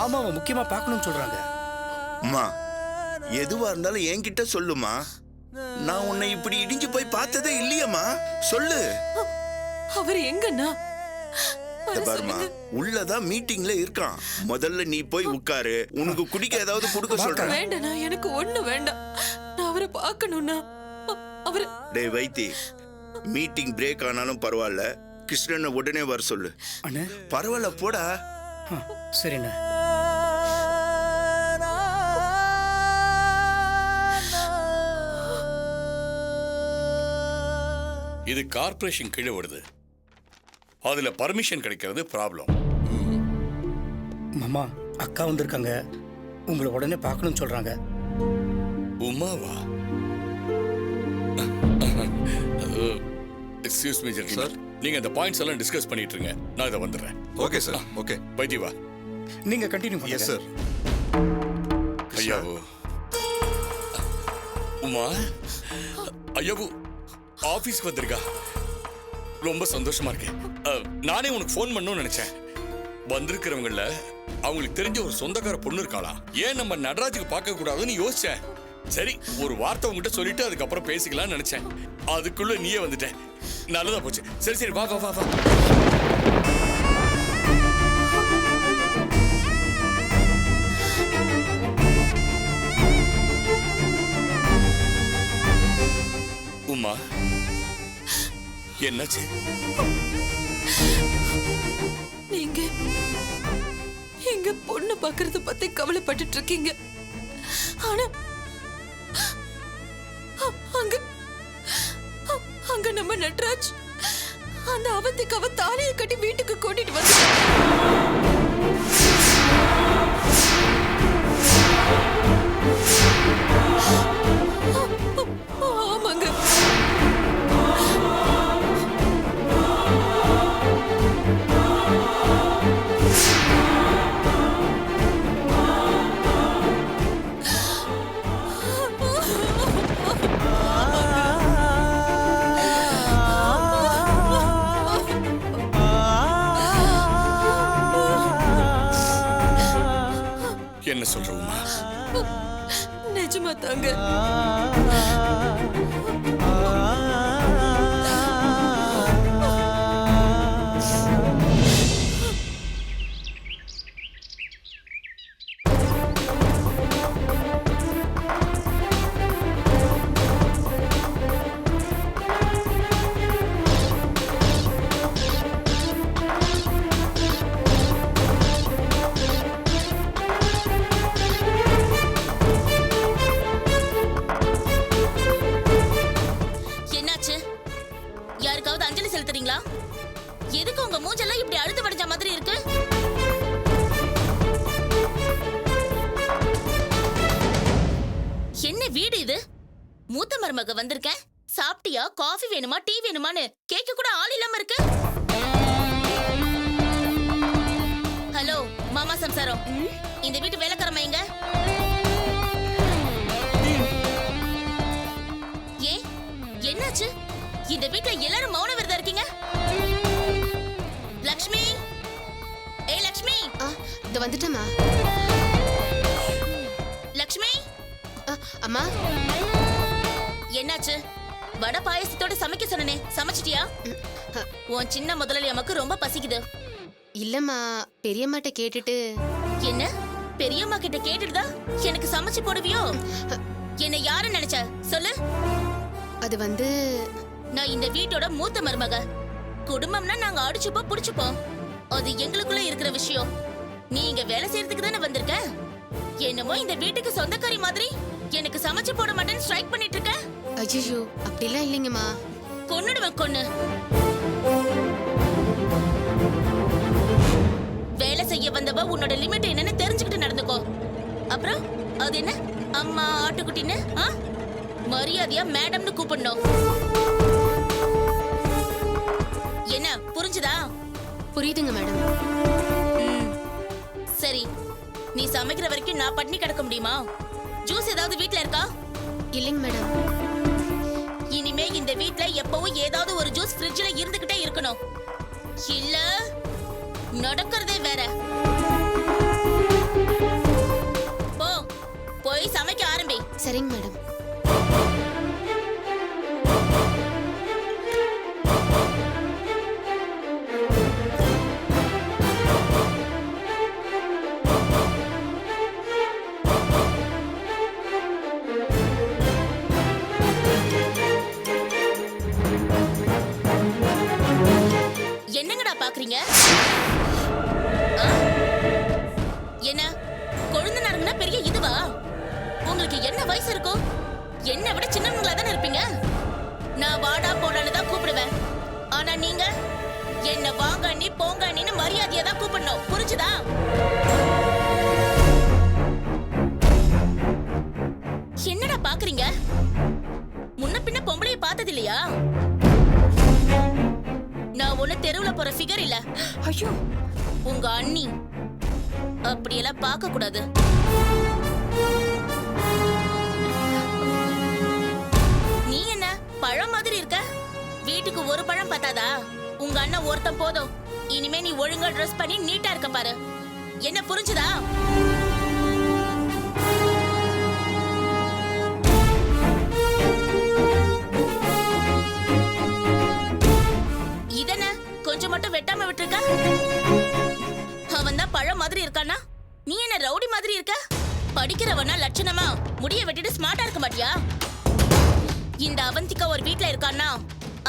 மாமாவை முக்கியமா பார்க்கணும்னு சொல்றாங்க. அம்மா எதுவா இருந்தாலும் என்கிட்ட சொல்லுமா. நான் உன்னை இப்படி இடிஞ்சு போய் பார்த்ததே இல்லையம்மா. சொல்லு. அவர் எங்கண்ணா? பாருமா, உள்ளதான் மீட்டிங்ல இருக்கான். முதல்ல நீ போய் உட்காரு. உனக்கு குடிக்க ஏதாவது கொடுக்க சொல்றேன். வேண்டாண்ணா, எனக்கு ஒண்ணு வேண்டாம். நான் அவரை பார்க்கணும்னா. அவரு டேய் வைத்தி, மீட்டிங் பிரேக் ஆனாலும் பரவாயில்ல, கிருஷ்ணனை உடனே வர சொல்லு. அண்ணே பரவாயில்ல போடா. சரிண்ணே. இது கார்ப்பரேஷன் கீழே வருது. அதுல பர்மிஷன் கிடைக்கிறது ப்ராப்ளம். மாமா அக்கா வந்திருக்காங்க, உங்களை உடனே பார்க்கணும்னு சொல்றாங்க. உமாவா? எக்ஸ்கியூஸ் மீ சார், நீங்க அந்த பாயிண்ட்ஸ் எல்லாம் டிஸ்கஸ் பண்ணிட்டு இருங்க, நான் இதை வந்துடுறேன். Okay sir. ஓகே வைத்தி வா. நீங்க கண்டினியூ பண்ணுங்க. Yes sir. ஐயாவு, உமா ஐயாவு ஆபீஸ்க்கு வந்திருக்கா. ரொம்ப சந்தோஷமா இருக்கேன். நானே உனக்கு ஃபோன் பண்ணணும்னு நினைச்சேன். வந்திருக்கிறவங்கள அவங்களுக்கு தெரிஞ்ச ஒரு சொந்தக்கார பொண்ணு இருக்காளா, ஏன் நம்ம நடராஜுக்கு பார்க்க கூடாதுன்னு யோசிச்சேன். சரி, ஒரு வார்த்தை உங்ககிட்ட சொல்லிட்டு அதுக்கப்புறம் பேசிக்கலாம்னு நினைச்சேன். அதுக்குள்ள நீயே வந்துட்ட, நல்லதா போச்சு. சரி சரி, வா வா வா வா. உமா என்னாச்சு? நீங்க எங்க பொண்ணு பாக்குறத பத்தி கவலைப்பட்டு இருக்கீங்க. ஆனா அங்க அங்க நம்ம நட்ராஜ் அந்த அவந்திக்காவ தாலியை கட்டி வீட்டுக்கு கூட்டிட்டு வந்து. ஆமாங்க. என்ன சொல்ற உமா? நிஜமா தாங்க. யாருக்காவது அஞ்சலி செலுத்துறீங்களா? எதுக்கு உங்க மூஞ்செல்லாம் இப்படி அழுது வடிஞ்ச மாதிரி இருக்கு? என்ன வீடு இது? மூத்த மருமக வந்திருக்கேன், சாப்பிட்டியா, காஃபி வேணுமா, டீ வேணுமான்னு கேட்க கூட ஆள் இல்லாம இருக்கு. ஹலோ மாமா சம்சாரம், இந்த வீட்டு வேலைக்காரமா எங்க? ஏன் என்னாச்சு? இந்த வீட்ல எல்லாரும் மௌன விரதம் இருக்கீங்க. லக்ஷ்மி, ஏய் லக்ஷ்மி. இது வந்துட்டமா. லக்ஷ்மி. அம்மா என்னாச்சு? வட பாயசத்தோட சமைக்க சொன்னனே, சமைச்சிட்டியா? உன் சின்ன முதலாளி அம்மாக்கு ரொம்ப பசிக்குது. இல்லம்மா, பெரியம்மாட்ட கேட்டுட்டு. என்ன பெரியம்மா கிட்ட கேட்டுட்டுதான் எனக்கு சமைச்சு போடுவியோ? என்ன யாரு நினைச்ச சொல்லு. அது வந்து நான் இந்த வீட்டோட மூத்த மருமக. குடும்பம்னா நாங்க அடிச்சுப்போம் புடிச்சுப்போம், அது எங்களுக்குள்ள இருக்கிற விஷயம். நீ இங்க வேலை செய்யறதுக்கு தானே வந்திருக்க. என்னமோ இந்த வீட்டுக்கு சொந்தக்காரி மாதிரி எனக்கு சமைச்சு போட மாட்டேன்னு ஸ்ட்ரைக் பண்ணிட்டு இருக்க. ஐயோ அப்படிலாம் இல்லைங்கம்மா. கொன்னுடுவேன் கொன்னு. வேலை செய்ய வந்தவ உன்னோட லிமிட் என்னன்னு தெரிஞ்சுக்கிட்டு நடந்துக்கோ. அப்புறம் அது என்ன அம்மா ஆட்டுக்குட்டின்னு மரியாதையா மேடம்னு கூப்பிடணும். என்ன புரிஞ்சுதா? புரியுதுங்க மேடம். சரி, நீ சமைக்கிற வரைக்கும் நான் பட்னி கிடக்க முடியுமா? ஜூஸ் ஏதாவது வீட்ல இருக்கா? இல்லைங்க மேடம். இனிமே இந்த வீட்ல எப்பவும் ஏதாவது ஒரு ஜூஸ் ஃப்ரிட்ஜ்ல இருந்துகிட்டே இருக்கணும். இல்ல நடக்கிறதே வேற. சரிங்க மேடம். என்னங்கடா பாக்குறீங்க? ஆ? என்ன கொழுந்தனாருங்கன்னா பெரிய இதுவா? உங்களுக்கு என்ன வயசு இருக்கும்? என்னை விட சின்னவங்களா தானே இருப்பீங்க. நான் வாடா போடான்னு தான் கூப்பிடுவேன். ஆனா நீங்க என்ன வாங்க நீ போங்க நீன்னு மரியாதையா தான் கூப்பிடணும். புரிஞ்சுதா? என்னடா பாக்குறீங்க? முன்ன பின்ன பொம்பளைய பார்த்தது இல்லையா? நான் ஒண்ணு தெருவுல போற ஃபிகர் இல்ல. ஐயோ, உங்க அண்ணி. அப்படியெல்லாம் பார்க்க கூடாது. நீ என்ன பழம் மாதிரி இருக்க? வீட்டுக்கு ஒரு பழம் பத்தாதா? உங்க அண்ணன் ஒருத்தன் போதும். இனிமே நீ ஒழுங்கா ட்ரெஸ் பண்ணி நீட்டா இருக்க பாரு. என்ன புரிஞ்சுதா? இதென்ன கொஞ்சம் மட்டும் வெட்டாம விட்டுருக்க? அவன் தான் பழம் மாதிரி இருக்கானா? நீ என்ன ரவுடி மாதிரி இருக்க? படிக்கிறவனா லட்சணமா முடிய வெட்டிட்டு ஸ்மார்ட்டா இருக்க மாட்டியா? இந்த அவந்திகா ஒரு வீட்ல இருக்கானா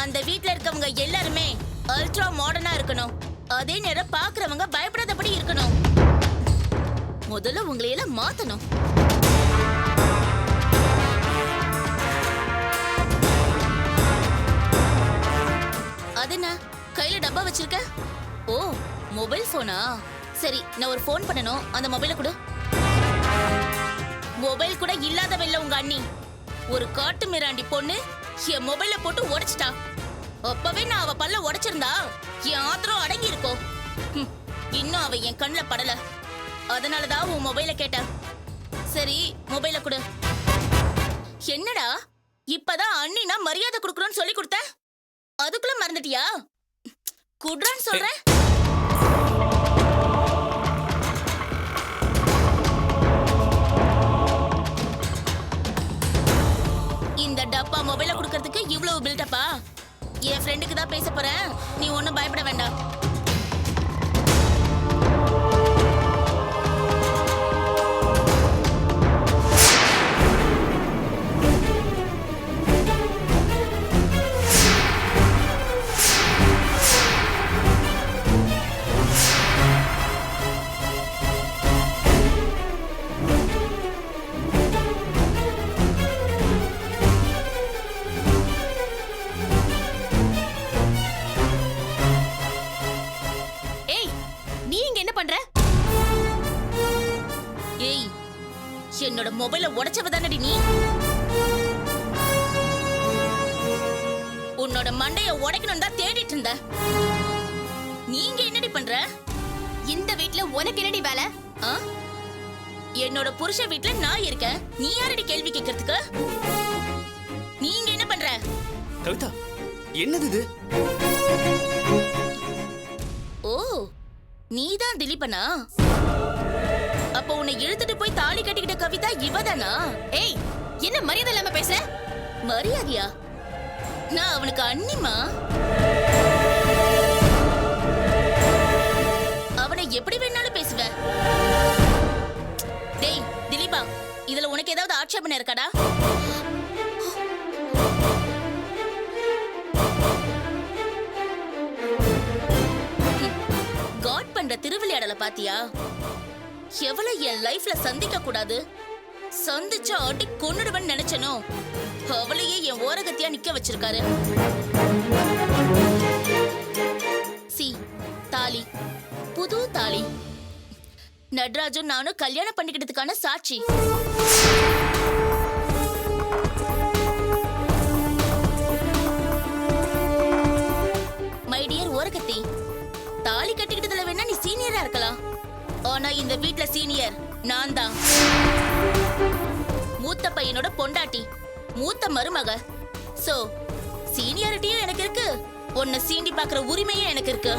அந்த வீட்ல இருக்கவங்க எல்லாருமே அல்ட்ரா மாடர்னா இருக்கணும். அதே நேரம் பாக்குறவங்க பயப்படாதபடி இருக்கணும். முதல்ல உங்களை எல்லாம் மாத்தணும். அது என்ன கையில டப்பா வச்சிருக்க? ஓ, மொபைல் போனா? சரி, நான் ஒரு போன் பண்ணனும். அந்த மொபைல கொடு. மொபைல் கூட இல்லாதவல்ல உங்க அண்ணி. ஒரு காட்டு மிராண்டி பொண்ணு என் மொபைல போட்டு உடைச்சிட்டா. அப்பவே நான் அவ பல்ல உடைச்சிருந்தா என் ஆத்திரம் அடங்கி இருக்கும். இன்னும் அவ என் கண்ணுல படல. அதனாலதான் உன் மொபைல கேட்டேன். சரி, மொபைல கொடு. என்னடா இப்பதான் அண்ணினா மரியாதை கொடுக்கணும்னு சொல்லி கொடுத்த, அதுக்குள்ள மறந்துட்டியா? குடுறான்னு சொல்றேன். இந்த டப்பா மொபைல குடுக்கறதுக்கு இவ்வளவு பில்டப்பா? என் ஃப்ரெண்டுக்கு தான் பேச போறேன். நீ ஒன்னும் பயப்பட வேண்டாம். என்னோட மொபைல உடைச்சவ தானடி நீ? உன்னோட மண்டைய உடைக்கணும் தான் தேடிட்டு இருந்த. நீங்க என்னடி பண்ற? இந்த வீட்ல உனக்கு என்னடி வேலை? என்னோட புருஷ வீட்ல நான் இருக்கேன். நீ யாரடி கேள்வி கேட்கறதுக்கு? நீங்க என்ன பண்ற? கவிதா, என்னது இது? ஓ, நீதான் திலீபனா? அப்ப உன்னை இழுத்துட்டு போய் தாலி கட்டிக்கிட்ட கவிதா இவதானா? ஏய், என்ன மரியாதை இல்லாம பேசுற? மரியாதையா? நான் அவனுக்கு அண்ணிமா. அவனை எப்படி வேணாலும் பேசுவேன். டேய் திலீபா, இதுல உனக்கு ஏதாவது ஆட்சேபனை இருக்காடா? காட் பண்ற திருவிளையாடல பாத்தியா? எவ்வளவு என் லைஃப்ல சந்திக்க கூடாது, சந்திச்சா அடி கொன்னுடுவன் நினைச்சனோ அவளையே என் ஓரகத்தியா நிக்க வச்சிருக்காரு. சி தாலி, புது தாலி. நட்ராஜும் நானும் கல்யாணம் பண்ணிக்கிட்டதுக்கான சாட்சி. மை டியர் ஓரகத்தி, தாலி கட்டிக்கிட்டதுல வேணா நீ சீனியரா இருக்கலாம். ஆனா இந்த வீட்ல சீனியர் நான் தான். மூத்த பையனோட பொண்டாட்டி, மூத்த மருமக. சோ சீனியாரிட்டியும் எனக்கு இருக்கு, உன்னை சீண்டி பாக்குற உரிமையும் எனக்கு இருக்கு.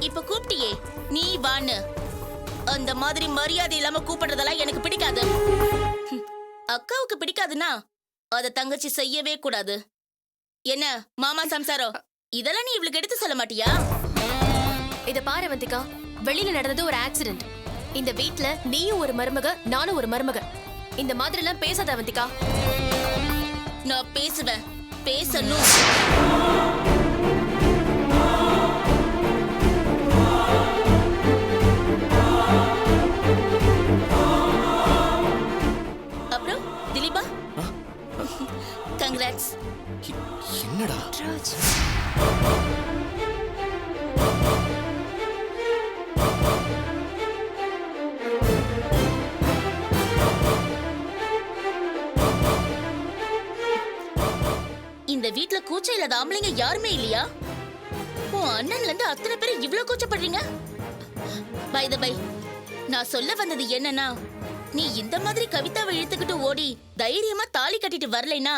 இப்ப கூப்பிட்டியே நீ வான்னு, அந்த மாதிரி மரியாதை இல்லாம கூப்பிடுறதெல்லாம் எனக்கு பிடிக்காது. அக்காவுக்கு பிடிக்காதுன்னா அத தங்கச்சி செய்யவே கூடாது. என்ன மாமா சம்சாரம், இதெல்லாம் நீ இவளுக்கு எடுத்து சொல்ல மாட்டியா? இத பாரு அவந்திகா, வெளியில நடந்தது ஒரு ஆக்சிடென்ட். இந்த வீட்ல நீயும் ஒரு மருமக, நானும் ஒரு மருமக. இந்த மாதிரி எல்லாம் பேசாத அவந்திகா. நான் பேசுவேன், பேசணும். அப்புறம் திலீபா, கங்க்ராட்ஸ். என்னடா ராஜ், இந்த வீட்ல கூச்சம் இல்லாத ஆம்பளைங்க யாருமே இல்லையா? உன் அண்ணன்ல இருந்து அத்தனை பேர் இவ்ளோ கூச்சப்படுறீங்க? பை த பை, நான் சொல்ல வந்தது என்னன்னா, நீ இந்த மாதிரி கவிதாவை இழுத்துக்கிட்டு ஓடி தைரியமா தாலி கட்டிட்டு வரலைனா,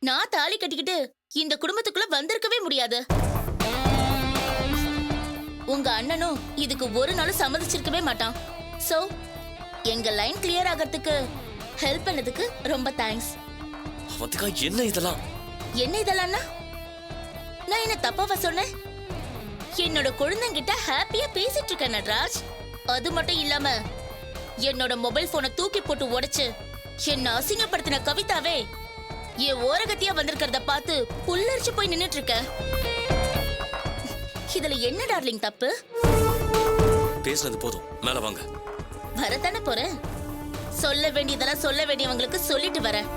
நான் தாலி கட்டிக்கிட்டு இந்த குடும்பத்துக்குள்ள வந்திருக்கவே முடியாது. உங்க அண்ணனும் இதுக்கு ஒரு நாளும் சம்மதிச்சிருக்கவே மாட்டான். சோ எங்க லைன் கிளியர் ஆகிறதுக்கு ஹெல்ப் பண்ணதுக்கு ரொம்ப தேங்க்ஸ். அவந்திகா, என்ன இதெல்லாம்? என்ன இதெல்லாம்னா? நான் என்ன தப்பாவா சொன்னேன்? என்னோட குழந்தைங்கிட்ட ஹாப்பியா பேசிட்டு இருக்கேன் நட்ராஜ். அது மட்டும் இல்லாம என்னோட மொபைல் போனை தூக்கி போட்டு உடைச்சு என்ன அசிங்கப்படுத்தின கவிதாவே என் ஓரகத்தியா வந்திருக்கிறத பார்த்து புல்லரிச்சு போய் நின்னுட்டு இருக்க. இதுல என்ன டார்லிங் தப்பு? பேசுனது போதும், மேல வாங்க. வரத்தானே போறேன். சொல்ல வேண்டியதெல்லாம் சொல்ல வேண்டியவங்களுக்கு சொல்லிட்டு வரேன்.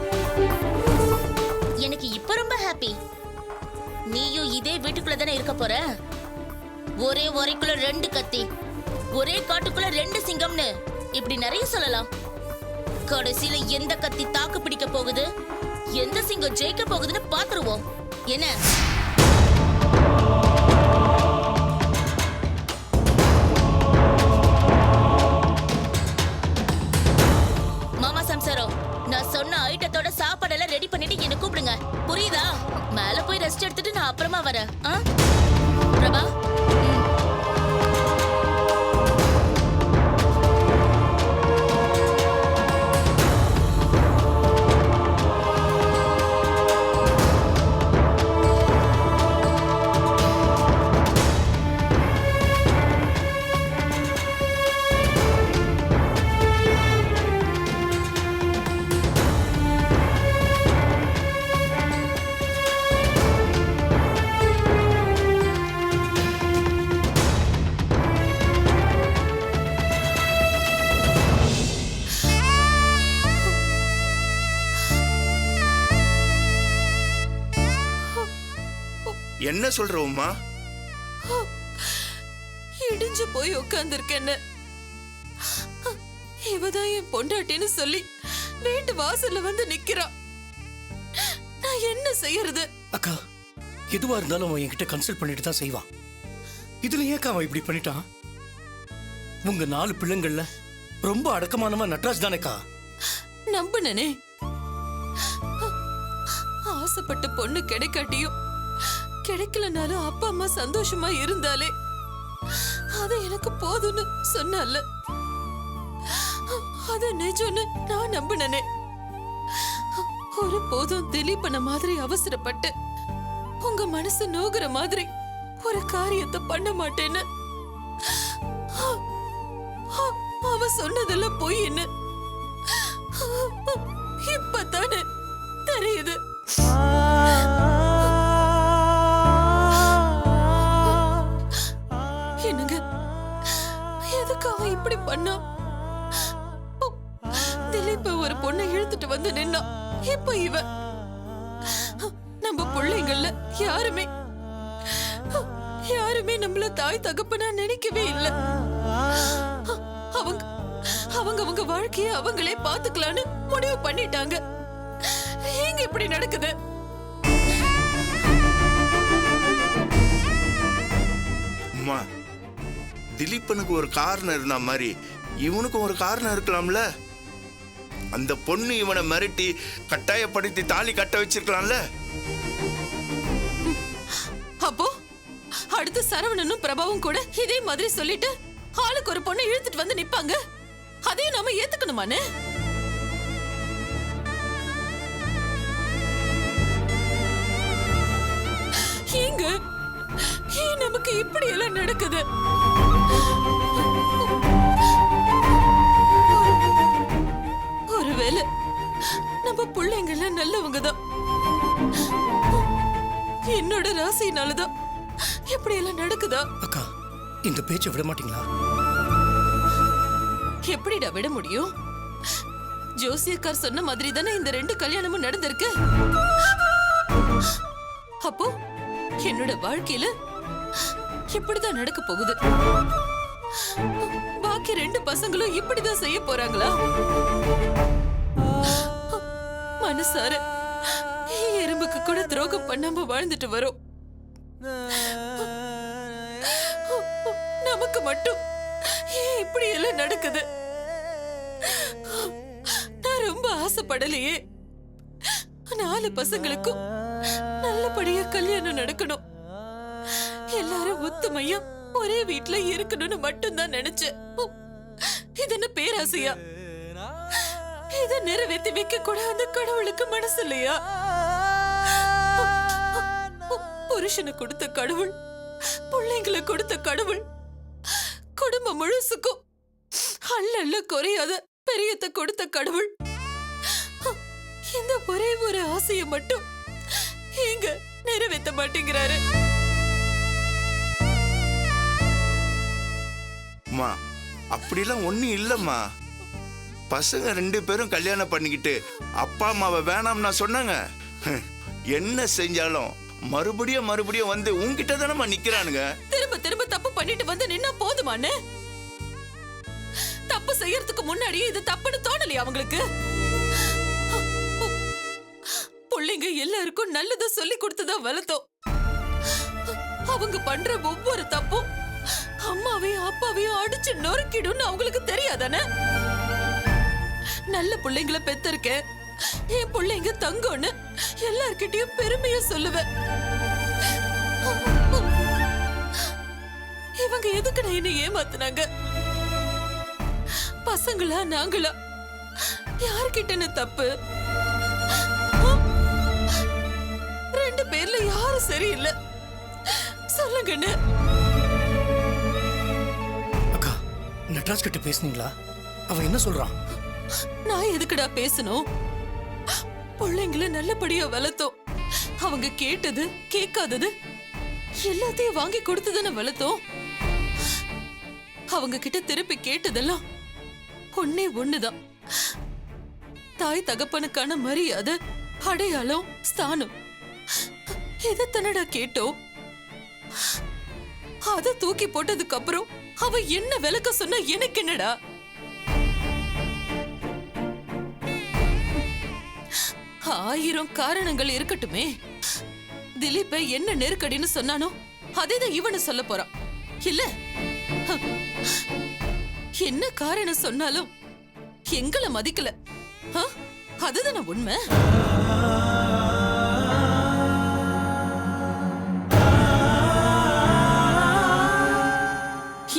எனக்கு இப்ப ரொம்ப ஹாப்பி. நீயும் இதே வீட்டுக்குள்ள தானே இருக்க போற. ஒரே ஒரைக்குள்ள 2 கத்தி, ஒரே காட்டுக்குள்ள 2 சிங்கம்னு இப்படி நிறைய சொல்லலாம். கடைசியில எந்த கத்தி தாக்கு பிடிக்க போகுது, எந்த சிங்கம் ஜெயிக்க போகுதுன்னு பாத்துருவோம். என்ன? மாமா சம்சாரம், நான் சொன்ன ஐட்டத்தோட சாப்பாடெல்லாம் ரெடி பண்ணிட்டு என்ன கூப்பிடுங்க. புரியுதா? மேல போய் ரெஸ்ட் எடுத்துட்டு நான் அப்புறமா வரேன். பிரபா, என்ன சொல்ற உமா? இடிஞ்சு போய் உட்கார்ந்திருக்கேன்னு இவதான் என் பொண்டாட்டின்னு சொல்லி வீட்டு வாசல்ல வந்து நிக்கிறா. நான் என்ன செய்யறது? அக்கா, எதுவா இருந்தாலும் அவன் என்கிட்ட கன்சல்ட் பண்ணிட்டு தான் செய்வான். இதுல ஏக்கா அவன் இப்படி பண்ணிட்டான்? உங்க 4 பிள்ளைங்கள்ல ரொம்ப அடக்கமானவன் நட்ராஜ் தானேக்கா? நம்புனனே. ஆசைப்பட்ட பொண்ணு கிடைக்காட்டியும் கிடைக்கலனாலும் அப்பா அம்மா சந்தோஷமா இருந்தாலே அது எனக்கு போதும்னு சொன்னால, அது நிஜம்னு நான் நம்பினனே. ஒரு போதும் திலீபன மாதிரி அவசரப்பட்டு உங்க மனசு நோகுற மாதிரி ஒரு காரியத்தை பண்ண மாட்டேன்னு அவ சொன்னதெல்லாம் பொய்ன்னு இப்பதானே தெரியுது. என்னங்க, எதுக்கு அவன் இப்படி பண்ணா? திலீப்ப ஒரு பொண்ணை இழுத்துட்டு வந்து நின்னா. இப்ப இவ நம்ம பிள்ளைங்கள்ல யாருமே நம்மள தாய் தகப்பனா நினைக்கவே இல்ல. அவங்க வாழ்க்கைய அவங்களே பாத்துக்கலான்னு முடிவு பண்ணிட்டாங்க. ஏங்க இப்படி நடக்குது? உமா, திலீப்பனுக்கு ஒரு காரணம் இருந்த மாதிரி இவனுக்கும் ஒரு காரணம் இருக்கலாம்ல. அந்த பொண்ணு இவனை மிரட்டி கட்டாயப்படுத்தி தாலி கட்ட வச்சிருக்கலாம்ல. அப்போ அடுத்து சரவணனும் பிரபாவும் கூட இதே மாதிரி சொல்லிட்டு ஆளுக்கு ஒரு பொண்ணை இழுத்துட்டு வந்து நிப்பாங்க. அதையும் நாம ஏத்துக்கணுமானே? நமக்கு இப்படி எல்லாம் நடக்குது? ஒருவேளை நம்ம பிள்ளைங்க எல்லாம் நல்லவங்க தான். என்னோட ராசினாலதான் இப்படி எல்லாம் நடக்குதா? அக்கா, இந்த பேச்சை விட மாட்டீங்களா? எப்படிடா விட முடியும்? ஜோசியக்கார் சொன்ன மாதிரி தானே இந்த 2 கல்யாணமும் நடந்திருக்கு. அப்போ என்னோட வாழ்க்கையில இப்படிதான் நடக்க போகுது. பாக்கி 2 பசங்களும் இப்படிதான் செய்ய போறாங்களா? மனசார எறும்புக்கு கூட துரோகம் பண்ணாம வாழ்ந்துட்டு வரோம். நமக்கு மட்டும் ஏன் இப்படி எல்லாம் நடக்குது? நான் ரொம்ப ஆசைப்படலையே. 4 பசங்களுக்கும் நல்லபடியா கல்யாணம் நடக்கணும், எல்லாரும் ஒத்துமையா ஒரே வீட்டுல இருக்கணும்னு மட்டும்தான் நினைச்சேன். இது என்ன பேராசையா? இத நிறைவேற்றி வைக்க கூட அந்த கடவுளுக்கு மனசு இல்லையா? புருஷனை கொடுத்த கடவுள், பிள்ளைங்களை கொடுத்த கடவுள், குடும்பம் முழுசுக்கும் அல்ல குறையாத பெரியத்தை கொடுத்த கடவுள், இந்த ஒரே ஒரு ஆசையை மட்டும் இங்க நிறைவேற்ற மாட்டேங்கிறாரு. அம்மா, அப்படிலாம் ஒண்ணும் இல்லம்மா. பசங்க 2 பேரும் கல்யாணம் பண்ணிக்கிட்டு அப்பா அம்மாவை வேணாம்னா சொன்னாங்க. என்ன செஞ்சாலும் மறுபடியும் வந்து உன்கிட்ட தானம்மா நிக்கிறானுங்க. திரும்ப திரும்ப தப்பு பண்ணிட்டு வந்து நின்னா போதுமானே? தப்பு செய்யறதுக்கு முன்னாடியே இது தப்புன்னு தோணலையா அவங்களுக்கு? பிள்ளைங்க எல்லாருக்கும் நல்லதை சொல்லி கொடுத்துதான் வளர்த்தோம். அவங்க பண்ற ஒவ்வொரு தப்பும் அம்மாவையும் அப்பாவையும் அடிச்சு நொறுக்கிடும்னு அவங்களுக்கு தெரியாதானே? நல்ல பிள்ளைங்களை பெத்திருக்கேன், என் பிள்ளைங்க தங்கம்னு எல்லார்கிட்டயும் பெருமையா சொல்லுவேன். இவங்க எதுக்கு நான் என்ன ஏமாத்துனாங்க? பசங்களா நாங்களா யாருக்கிட்ட தப்பு? 2 பேர்ல யாரும் சரியில்லை சொல்லுங்கன்னு. அக்கா, நட்ராஜ் கிட்ட பேசுனீங்களா? அவன் என்ன சொல்றான்? நான் எதுக்குடா பேசணும்? பிள்ளைங்களை நல்லபடியா வளர்த்தோம். அவங்க கேட்டது கேட்காதது எல்லாத்தையும் வாங்கி கொடுத்துதானே வளர்த்தோம். அவங்க கிட்ட திருப்பி கேட்டதெல்லாம் ஒன்னே ஒண்ணுதான், தாய் தகப்பனுக்கான மரியாதை, அடையாளம், ஸ்தானம். எதனடா கேட்டோம்? அத தூக்கி போட்டதுக்கு அப்புறம் அவ என்ன விளக்க சொன்னா எனக்கு என்னடா? ஆயிரம் காரணங்கள் இருக்கட்டுமே. திலீப்பை என்ன நெருக்கடின்னு சொன்னானோ அதேதான் இவனு சொல்ல போறான் இல்ல? என்ன காரணம் சொன்னாலும் எங்களை மதிக்கல, அதுதானே உண்மை.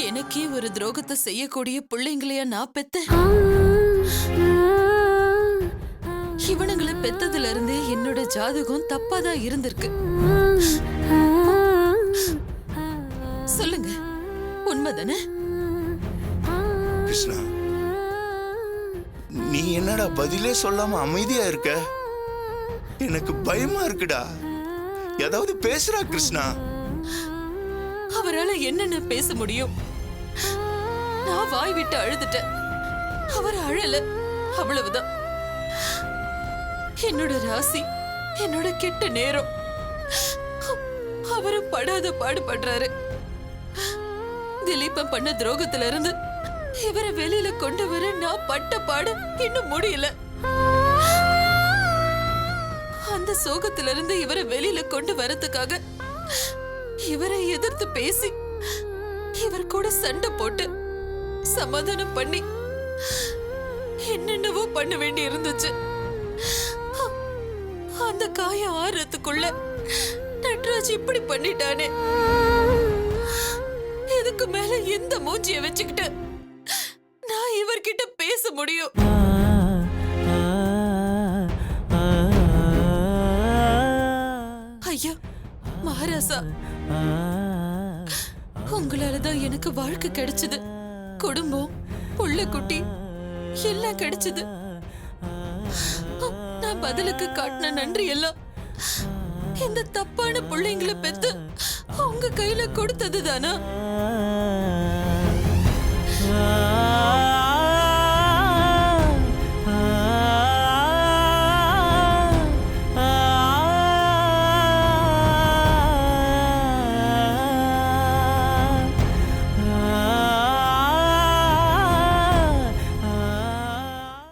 எனக்கே ஒரு துரோகத்தை செய்யக்கூடிய பிள்ளைங்களையா நான் பெத்த? இவனுங்களை பெத்ததுல இருந்தே என்னோட ஜாதகம் தப்பாதான் இருந்திருக்கு. சொல்லுங்க, உண்மைதானே? கிருஷ்ணா, நீ என்னடா பதிலே சொல்லாம அமைதியா இருக்க? எனக்கு பயமா இருக்குடா. ஏதாவது பேசுறா கிருஷ்ணா. அவரால என்னென்ன பேச முடியும்? நான் வாய் விட்டு அழுதுட்டேன், அவர் அழல, அவ்வளவுதான். என்னோட ராசி, என்னோட கெட்ட நேரம். அவரும் படாத பாடுபடுறாரு. திலீபன் பண்ண துரோகத்துல இருந்து இவரை வெளியில கொண்டு வர நான் பட்ட பாடு இன்னும் முடியல. அந்த சோகத்துல இருந்து இவரை வெளியில கொண்டு வரதுக்காக இவரை எதிர்த்து பேசி இவர் கூட சண்டை போட்டு சமாதானம் பண்ணி என்னென்னவோ பண்ண வேண்டி இருந்துச்சு. அந்த காயம் ஆறுறதுக்குள்ள நட்ராஜ் இப்படி பண்ணிட்டானே. இதுக்கு மேல எந்த மூஞ்சிய வச்சுக்கிட்டு நான் இவர்கிட்ட பேச முடியும்? ஐயா மகாராசா, உங்களாலதான் எனக்கு வாழ்க்கை கிடைச்சது, குடும்பம், புள்ள குட்டி எல்லாம் கிடைச்சது. நான் பதிலுக்கு காட்டின நன்றி எல்லாம் இந்த தப்பான பிள்ளைங்களை பெத்து உங்க கையில கொடுத்தது தானா?